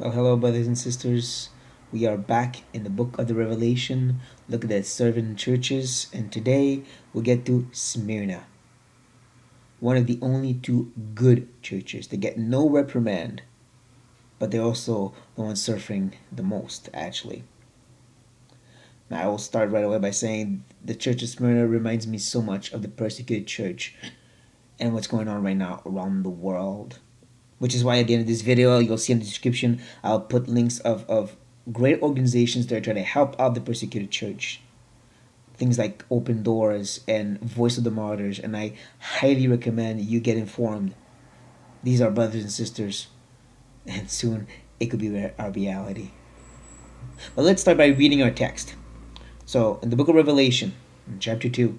Well, hello, brothers and sisters. We are back in the book of the Revelation. Look at the seven churches, and today we'll get to Smyrna, one of the only two good churches. They get no reprimand, but they're also the ones suffering the most, actually. Now, I will start right away by saying the church of Smyrna reminds me so much of the persecuted church and what's going on right now around the world. Which is why at the end of this video, you'll see in the description, I'll put links of great organizations that are trying to help out the persecuted church. Things like Open Doors and Voice of the Martyrs, and I highly recommend you get informed. These are brothers and sisters, and soon it could be our reality. But let's start by reading our text. So, in the book of Revelation, in chapter 2,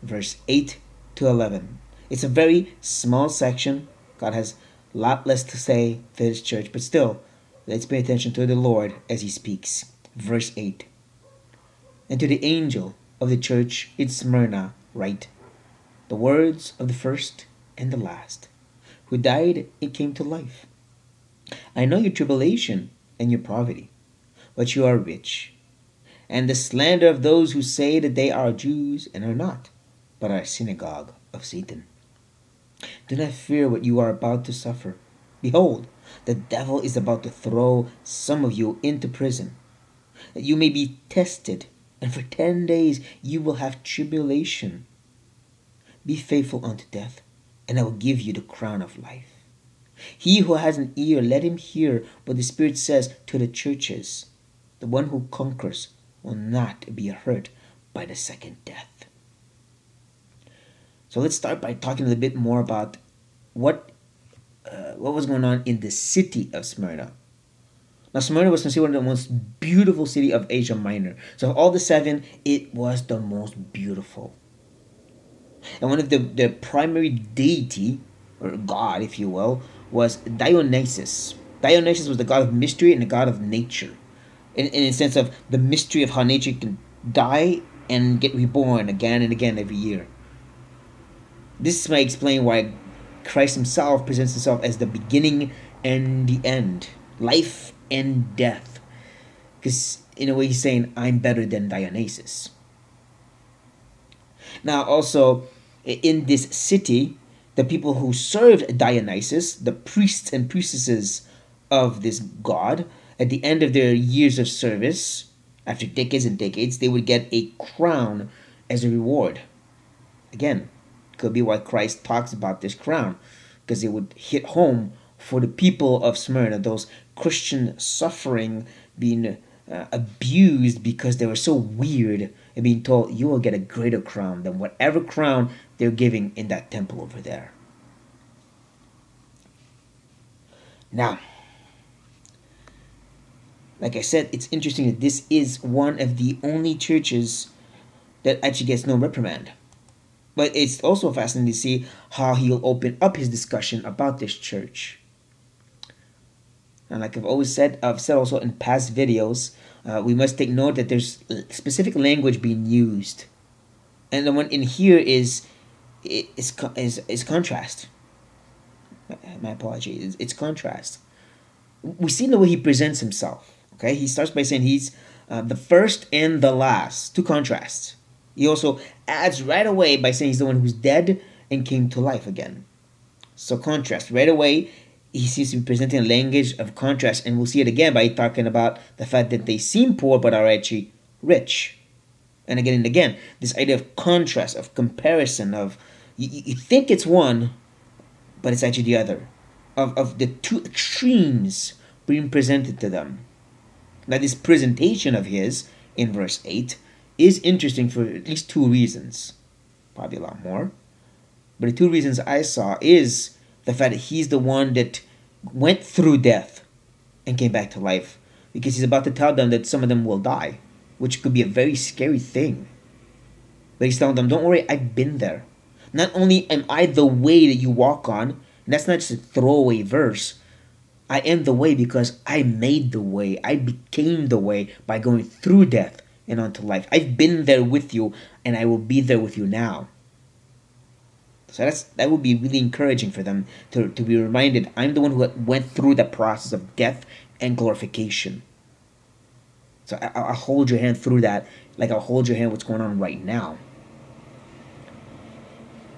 verse 8 to 11, it's a very small section. God has lot less to say to his church, but still, let's pay attention to the Lord as he speaks. Verse 8. And to the angel of the church in Smyrna write, the words of the first and the last, who died and came to life. I know your tribulation and your poverty, but you are rich, and the slander of those who say that they are Jews and are not, but are a synagogue of Satan. Do not fear what you are about to suffer. Behold, the devil is about to throw some of you into prison, that you may be tested, and for 10 days you will have tribulation. Be faithful unto death, and I will give you the crown of life. He who has an ear, let him hear what the Spirit says to the churches. The one who conquers will not be hurt by the second death. So let's start by talking a little bit more about what was going on in the city of Smyrna. Now, Smyrna was considered one of the most beautiful city of Asia Minor. So of all the seven, it was the most beautiful. And one of the primary deity, or god, if you will, was Dionysus. Dionysus was the god of mystery and the god of nature. In a sense of the mystery of how nature can die and get reborn again and again every year. This might explain why Christ himself presents himself as the beginning and the end, life and death. Because in a way he's saying, I'm better than Dionysus. Now also, in this city, the people who served Dionysus, the priests and priestesses of this god, at the end of their years of service, after decades and decades, they would get a crown as a reward. Again, could be why Christ talks about this crown, because it would hit home for the people of Smyrna, those Christian suffering, being abused because they were so weird, and being told you will get a greater crown than whatever crown they're giving in that temple over there. Now, like I said, it's interesting that this is one of the only churches that actually gets no reprimand. But it's also fascinating to see how he'll open up his discussion about this church. And like I've said also in past videos, we must take note that there's specific language being used. And the one in here is contrast. My apologies. It's contrast. We see the way he presents himself. Okay, he starts by saying he's the first and the last. Two contrasts. He also adds right away by saying he's the one who's dead and came to life again. So contrast. Right away, he seems to be presenting a language of contrast, and we'll see it again by talking about the fact that they seem poor but are actually rich. And again, this idea of contrast, of comparison, of you think it's one, but it's actually the other. Of the two extremes being presented to them. Now this presentation of his, in verse 8, is interesting for at least two reasons. Probably a lot more. But the two reasons I saw is the fact that he's the one that went through death and came back to life. Because he's about to tell them that some of them will die, which could be a very scary thing. But he's telling them, don't worry, I've been there. Not only am I the way that you walk on, and that's not just a throwaway verse, I am the way because I made the way. I became the way by going through death and onto life. I've been there with you, and I will be there with you now. So that would be really encouraging for them to be reminded, I'm the one who went through the process of death and glorification. So I'll hold your hand through that, like I'll hold your hand what's going on right now.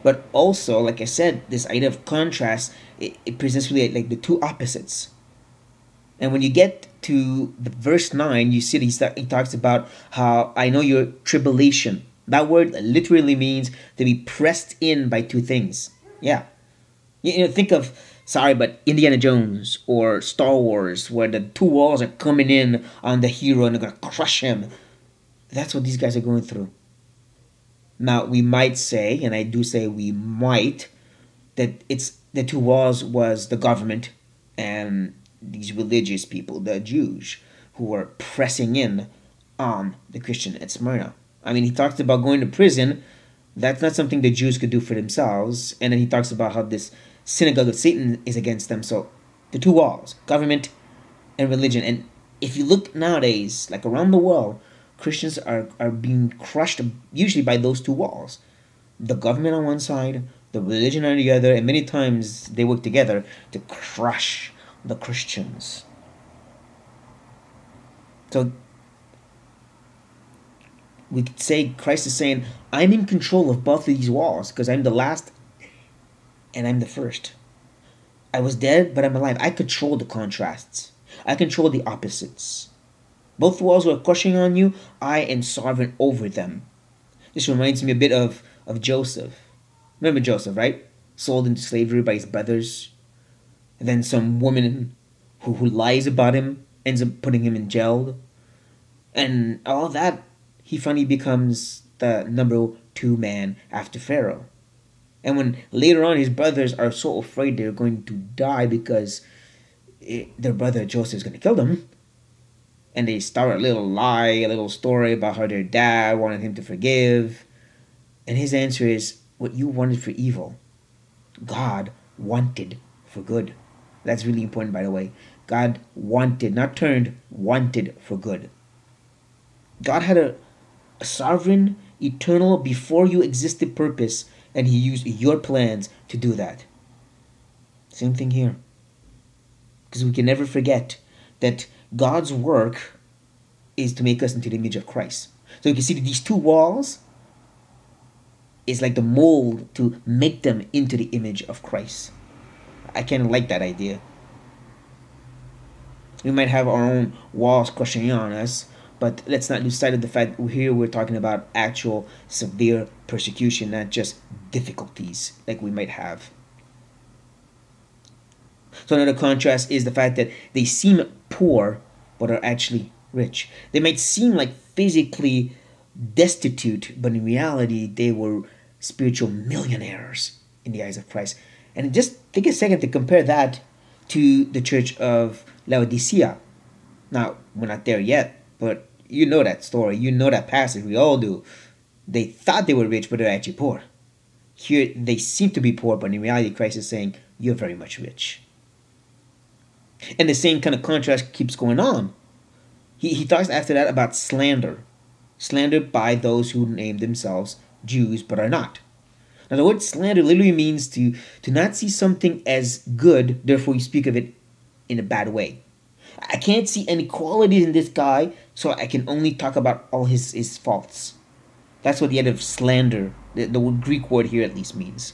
But also, like I said, this idea of contrast, it presents really like the two opposites. And when you get to the verse 9, you see he talks about how I know your tribulation. That word literally means to be pressed in by two things. Yeah. Think of, sorry, but Indiana Jones or Star Wars, where the two walls are coming in on the hero and they're going to crush him. That's what these guys are going through. Now, we might say, and I do say we might, that it's the two walls was the government and these religious people, the Jews, who were pressing in on the Christian at Smyrna. I mean, he talks about going to prison. That's not something the Jews could do for themselves. And then he talks about how this synagogue of Satan is against them. So the two walls, government and religion. And if you look nowadays, like around the world, Christians are being crushed usually by those two walls. The government on one side, the religion on the other, and many times they work together to crush the Christians. So we could say Christ is saying, I'm in control of both of these walls because I'm the last and I'm the first. I was dead, but I'm alive. I control the contrasts. I control the opposites. Both walls were crushing on you. I am sovereign over them. This reminds me a bit of Joseph. Remember Joseph, right? Sold into slavery by his brothers. And then some woman who lies about him ends up putting him in jail. And all that, he finally becomes the number 2 man after Pharaoh. And when later on his brothers are so afraid they're going to die because their brother Joseph is going to kill them, and they start a little lie, a little story about how their dad wanted him to forgive. And his answer is, what you wanted for evil, God wanted for good. That's really important, by the way. God wanted, not turned, wanted for good. God had a sovereign, eternal, before you existed purpose, and he used your plans to do that. Same thing here. Because we can never forget that God's work is to make us into the image of Christ. So you can see that these two walls is like the mold to make them into the image of Christ. I kind of like that idea. We might have our own walls crushing on us, but let's not lose sight of the fact that here we're talking about actual severe persecution, not just difficulties like we might have. So another contrast is the fact that they seem poor but are actually rich. They might seem like physically destitute, but in reality they were spiritual millionaires in the eyes of Christ. And just take a second to compare that to the church of Laodicea. Now, we're not there yet, but you know that story. You know that passage. We all do. They thought they were rich, but they're actually poor. Here, they seem to be poor, but in reality, Christ is saying, you're very much rich. And the same kind of contrast keeps going on. He talks after that about slander. Slander by those who name themselves Jews but are not. Now the word slander literally means to not see something as good, therefore you speak of it in a bad way. I can't see any qualities in this guy, so I can only talk about all his faults. That's what the end of slander, the Greek word here at least, means.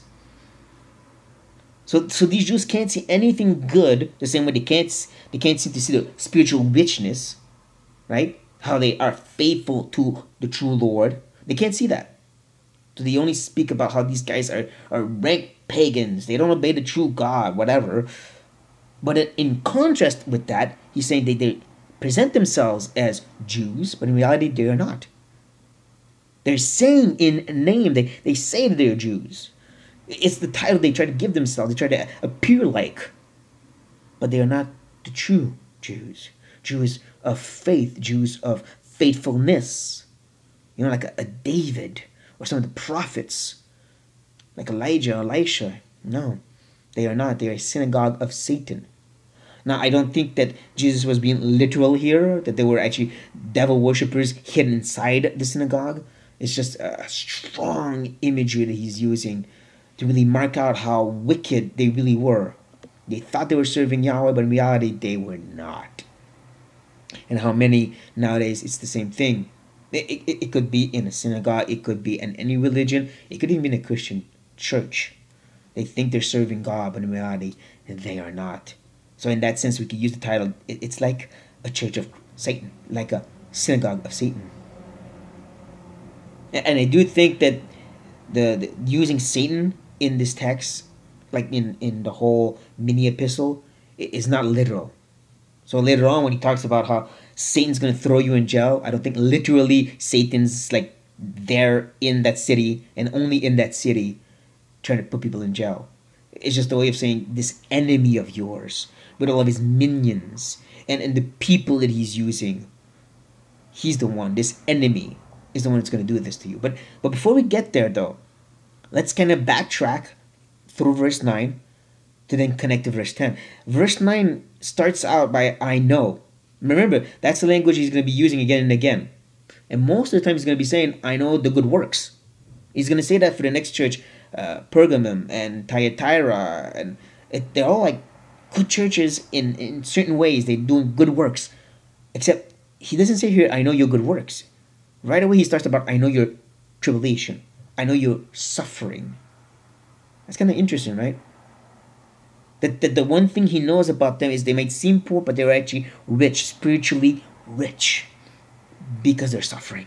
So these Jews can't see anything good the same way they can't seem to see the spiritual richness, right? How they are faithful to the true Lord. They can't see that. So they only speak about how these guys are rank pagans. They don't obey the true God, whatever. But in contrast with that, he's saying they present themselves as Jews, but in reality they are not. They're saying in name, they say that they're Jews. It's the title they try to give themselves. They try to appear like. But they are not the true Jews. Jews of faith. Jews of faithfulness. You know, like a David or some of the prophets. Like Elijah, Elisha. No, they are not. They are a synagogue of Satan. Now, I don't think that Jesus was being literal here. That they were actually devil worshippers hidden inside the synagogue. It's just a strong imagery that he's using to really mark out how wicked they really were. They thought they were serving Yahweh, but in reality, they were not. And how many nowadays it's the same thing. It could be in a synagogue, it could be in any religion, it could even be in a Christian church. They think they're serving God, but in reality, they are not. So in that sense, we could use the title, it's like a church of Satan, like a synagogue of Satan. And I do think that the using Satan in this text, like in the whole mini epistle, is not literal. So later on, when he talks about how Satan's going to throw you in jail, I don't think literally Satan's like there in that city and only in that city trying to put people in jail. It's just a way of saying this enemy of yours with all of his minions and the people that he's using. He's the one, this enemy is the one that's going to do this to you. But before we get there though, let's kind of backtrack through verse 9 to then connect to verse 10. Verse 9 starts out by I know. Remember, that's the language he's going to be using again and again. And most of the time he's going to be saying, I know the good works. He's going to say that for the next church, Pergamum and Thyatira. And they're all like good churches in certain ways. They're doing good works. Except he doesn't say here, I know your good works. Right away he starts about, I know your tribulation. I know your suffering. That's kind of interesting, right? That the one thing he knows about them is they might seem poor, but they're actually rich, spiritually rich, because they're suffering,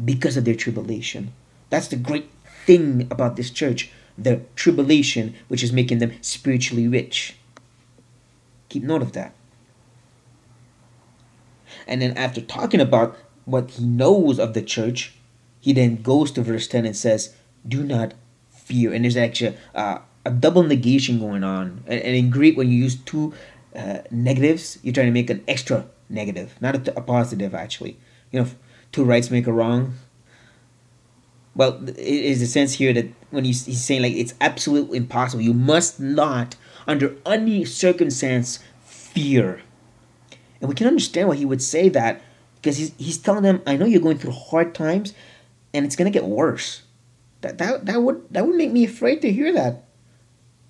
because of their tribulation. That's the great thing about this church, their tribulation, which is making them spiritually rich. Keep note of that. And then after talking about what he knows of the church, he then goes to verse 10 and says, do not fear. And there's actually a double negation going on. And in Greek, when you use two negatives, you're trying to make an extra negative, not a positive, actually. You know, two rights make a wrong. Well, it is the sense here that when he's saying, like, it's absolutely impossible. You must not, under any circumstance, fear. And we can understand why he would say that, because he's telling them, I know you're going through hard times, and it's going to get worse. That would make me afraid to hear that.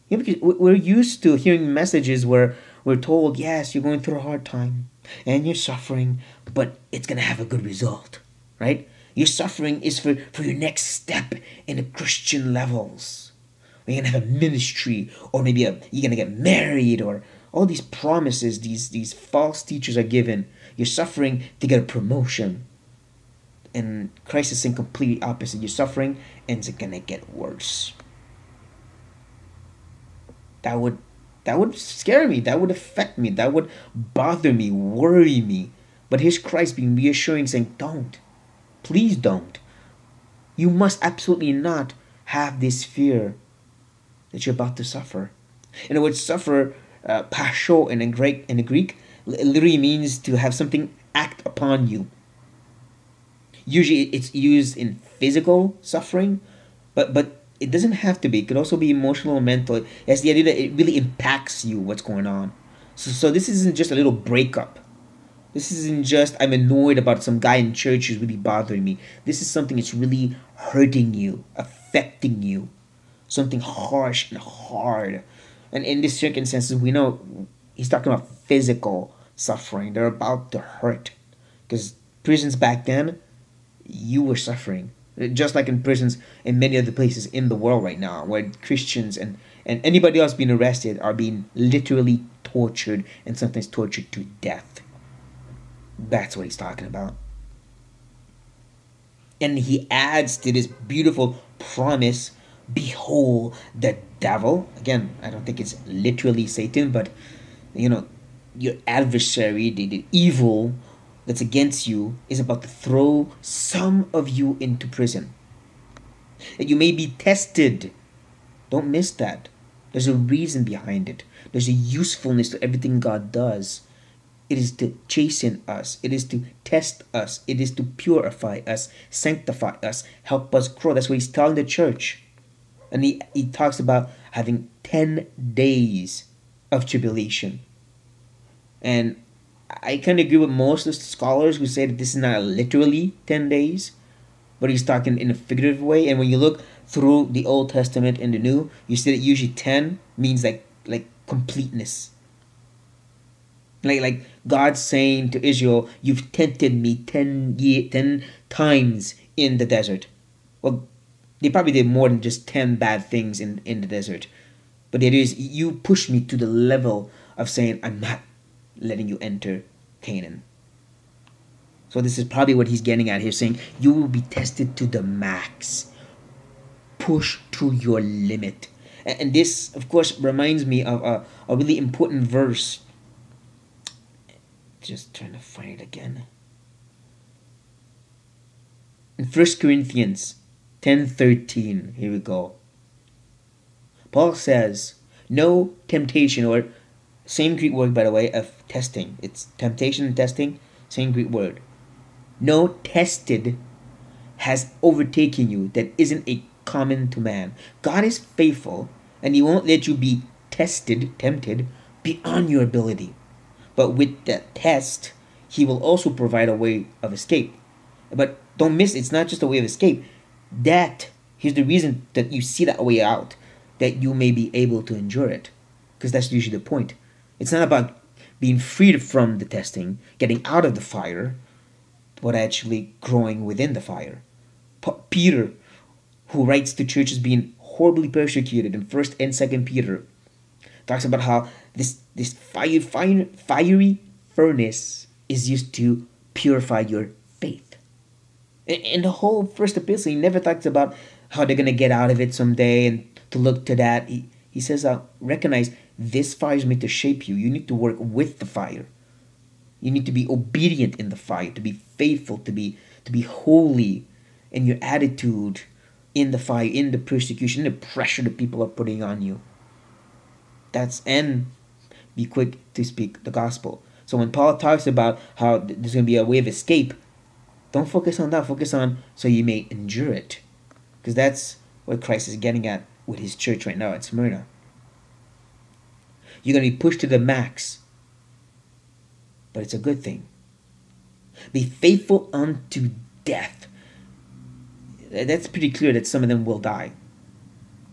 You know, because we're used to hearing messages where we're told, yes, you're going through a hard time and you're suffering, but it's going to have a good result, right? Your suffering is for your next step in the Christian levels. You're going to have a ministry, or maybe you're going to get married, or all these promises these false teachers are given. You're suffering to get a promotion. And Christ is saying completely opposite. You're suffering and it's going to get worse. That would scare me. That would affect me. That would bother me, worry me. But here's Christ being reassuring, saying, don't. Please don't. You must absolutely not have this fear that you're about to suffer. In other words, suffer, pasho in the Greek, literally means to have something act upon you. Usually it's used in physical suffering, but it doesn't have to be. It could also be emotional or mental. It has the idea that it really impacts you, what's going on. So this isn't just a little breakup. This isn't just, I'm annoyed about some guy in church who's really bothering me. This is something that's really hurting you, affecting you. Something harsh and hard. And in these circumstances, we know he's talking about physical suffering. They're about to hurt. Because prisons back then, you were suffering. Just like in prisons in many other places in the world right now, where Christians and anybody else being arrested are being literally tortured, and sometimes tortured to death. That's what he's talking about. And he adds to this beautiful promise, behold, the devil. Again, I don't think it's literally Satan, but your adversary, the evil that's against you, is about to throw some of you into prison. That you may be tested. Don't miss that. There's a reason behind it. There's a usefulness to everything God does. It is to chasten us. It is to test us. It is to purify us, sanctify us, help us grow. That's what he's telling the church. And he talks about having 10 days of tribulation. And I kind of agree with most of the scholars who say that this is not literally 10 days, but he's talking in a figurative way. And when you look through the Old Testament and the New, you see that usually 10 means like completeness. Like God saying to Israel, "You've tempted me 10 times in the desert." Well, they probably did more than just 10 bad things in the desert. But it is, you push me to the level of saying, I'm not letting you enter Canaan. So this is probably what he's getting at here, saying, you will be tested to the max. Push to your limit. And this, of course, reminds me of a really important verse. Just trying to find it again. In 1 Corinthians 10:13, here we go. Paul says, no temptation, or same Greek word, by the way, of testing. It's temptation and testing, same Greek word. No tested has overtaken you that isn't a common to man. God is faithful, and he won't let you be tempted beyond your ability. But with that test, he will also provide a way of escape. But don't miss, it's not just a way of escape. Here's the reason that you see that way out, that you may be able to endure it. Because that's usually the point. It's not about being freed from the testing, getting out of the fire, but actually growing within the fire. Peter, who writes to churches being horribly persecuted in 1st and 2nd Peter, talks about how this fiery furnace is used to purify your faith. In the whole first epistle, he never talks about how they're going to get out of it someday and to look to that. He says, recognize this fire is meant to shape you. You need to work with the fire. You need to be obedient in the fire, to be faithful, to be holy in your attitude in the fire, in the persecution, the pressure that people are putting on you. And be quick to speak the gospel. So when Paul talks about how there's going to be a way of escape, don't focus on that. Focus on so you may endure it. Because that's what Christ is getting at with his church right now at Smyrna. You're going to be pushed to the max. But it's a good thing. Be faithful unto death. That's pretty clear that some of them will die.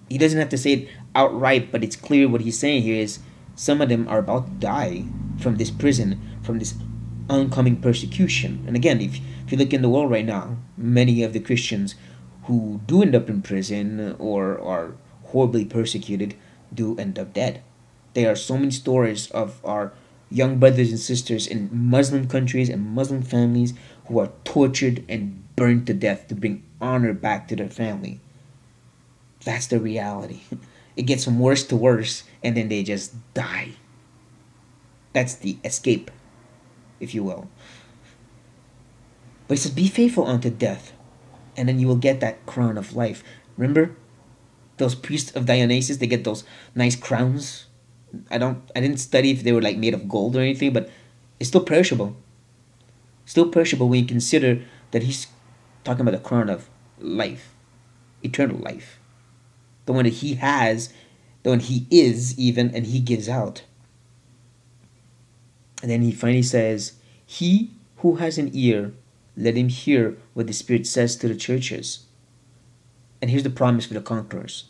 He doesn't have to say it outright, but it's clear what he's saying here is some of them are about to die from this prison, from this oncoming persecution. And again, if you look in the world right now, many of the Christians who do end up in prison or are horribly persecuted do end up dead. There are so many stories of our young brothers and sisters in Muslim countries and Muslim families who are tortured and burned to death to bring honor back to their family. That's the reality. It gets from worse to worse, and then they just die. That's the escape, if you will. But it says, be faithful unto death, and then you will get that crown of life. Remember those priests of Dionysus? They get those nice crowns. I didn't study if they were like made of gold or anything, but it's still perishable. Still perishable when you consider that he's talking about the crown of life, eternal life. The one that he has, the one he is even, and he gives out. And then he finally says, he who has an ear, let him hear what the Spirit says to the churches. And here's the promise for the conquerors.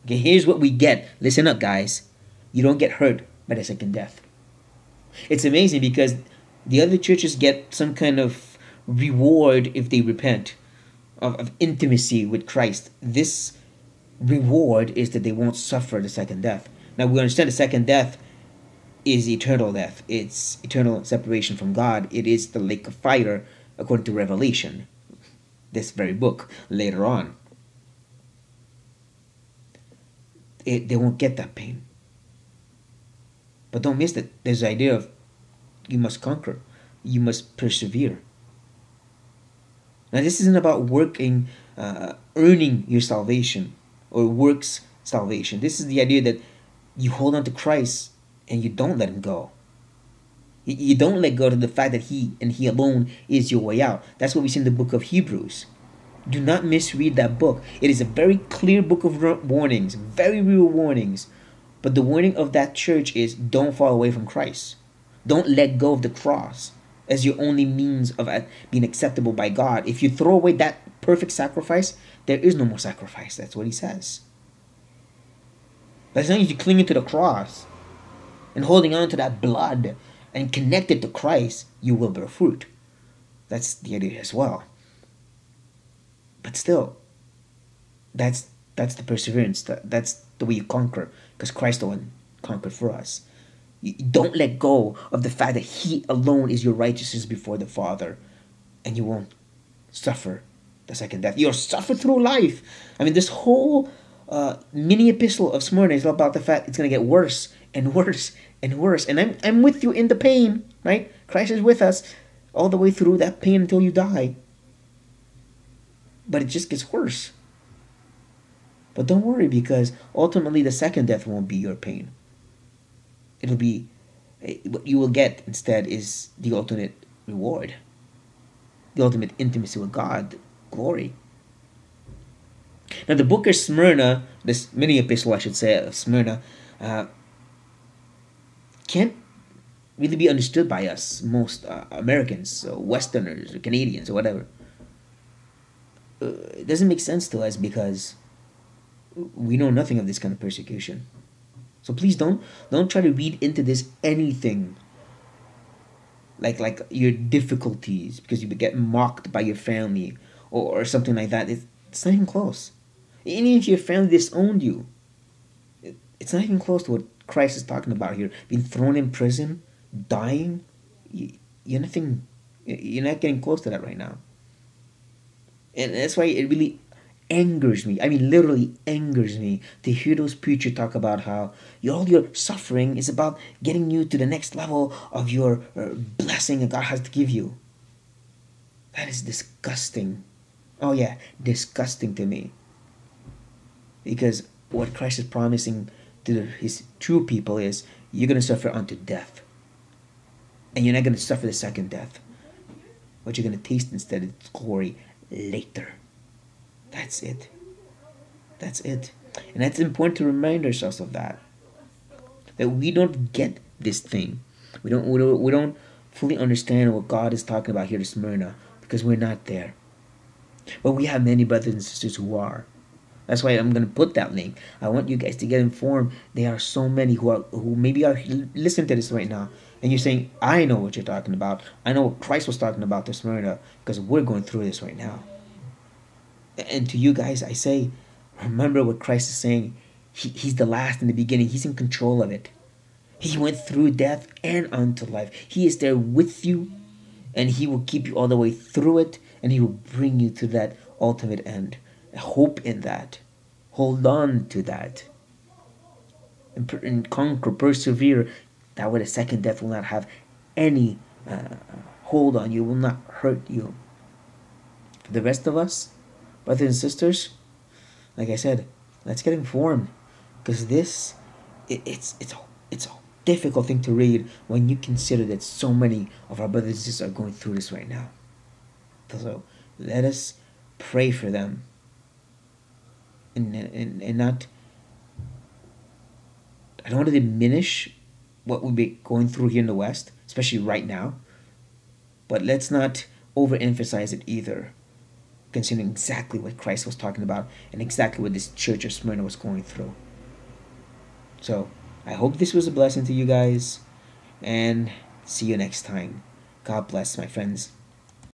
Okay, here's what we get. Listen up, guys. You don't get hurt by the second death. It's amazing because the other churches get some kind of reward if they repent of intimacy with Christ. This reward is that they won't suffer the second death. Now we understand the second death is eternal death. It's eternal separation from God. It is the lake of fire according to Revelation, this very book later on. They won't get that pain. But don't miss that there's the idea of you must conquer. You must persevere. Now this isn't about working, earning your salvation or works salvation. This is the idea that you hold on to Christ and you don't let him go. You don't let go to the fact that he and he alone is your way out. That's what we see in the book of Hebrews. Do not misread that book. It is a very clear book of warnings, very real warnings. But the warning of that church is don't fall away from Christ. Don't let go of the cross as your only means of being acceptable by God. If you throw away that perfect sacrifice, there is no more sacrifice. That's what he says. But as long as you're clinging to the cross and holding on to that blood and connected to Christ, you will bear fruit. That's the idea as well. But still, that's the perseverance. That's the way you conquer, because Christ the one conquered for us. You don't let go of the fact that He alone is your righteousness before the Father, and you won't suffer the second death. You'll suffer through life. I mean, this whole mini epistle of Smyrna is all about the fact it's going to get worse and worse and worse. And I'm with you in the pain, right? Christ is with us all the way through that pain until you die. But it just gets worse. But don't worry, because ultimately the second death won't be your pain. It'll be, what you will get instead is the ultimate reward, the ultimate intimacy with God, glory. Now the book of Smyrna, this mini epistle I should say of Smyrna, can't really be understood by us, most Americans, Westerners, or Canadians, or whatever. It doesn't make sense to us because we know nothing of this kind of persecution. So please don't try to read into this anything like your difficulties because you get mocked by your family or something like that. It's not even close. Even if your family disowned you, it's not even close to what Christ is talking about here. Being thrown in prison, dying, you're nothing. You're not getting close to that right now. And that's why it really angers me. I mean, literally angers me to hear those preachers talk about how all your suffering is about getting you to the next level of your blessing that God has to give you. That is disgusting. Oh yeah, disgusting to me. Because what Christ is promising to His true people is you're going to suffer unto death. And you're not going to suffer the second death. What you're going to taste instead is glory later. That's it. That's it. And that's important to remind ourselves of that. That we don't get this thing. We don't fully understand what God is talking about here to Smyrna because we're not there. But we have many brothers and sisters who are. That's why I'm going to put that link. I want you guys to get informed. There are so many who maybe are listening to this right now. And you're saying, I know what you're talking about. I know what Christ was talking about to Smyrna because we're going through this right now. And to you guys, I say, remember what Christ is saying. He's the last and the beginning. He's in control of it. He went through death and unto life. He is there with you, and He will keep you all the way through it, and He will bring you to that ultimate end. Hope in that. Hold on to that. And conquer, persevere. That way the second death will not have any hold on you, will not hurt you. For the rest of us, brothers and sisters, like I said, let's get informed, because this it's a difficult thing to read when you consider that so many of our brothers and sisters are going through this right now. So let us pray for them and not. I don't want to diminish what we'll be going through here in the West, especially right now, but let's not overemphasize it either, considering exactly what Christ was talking about and exactly what this church of Smyrna was going through. So I hope this was a blessing to you guys, and see you next time. God bless, my friends.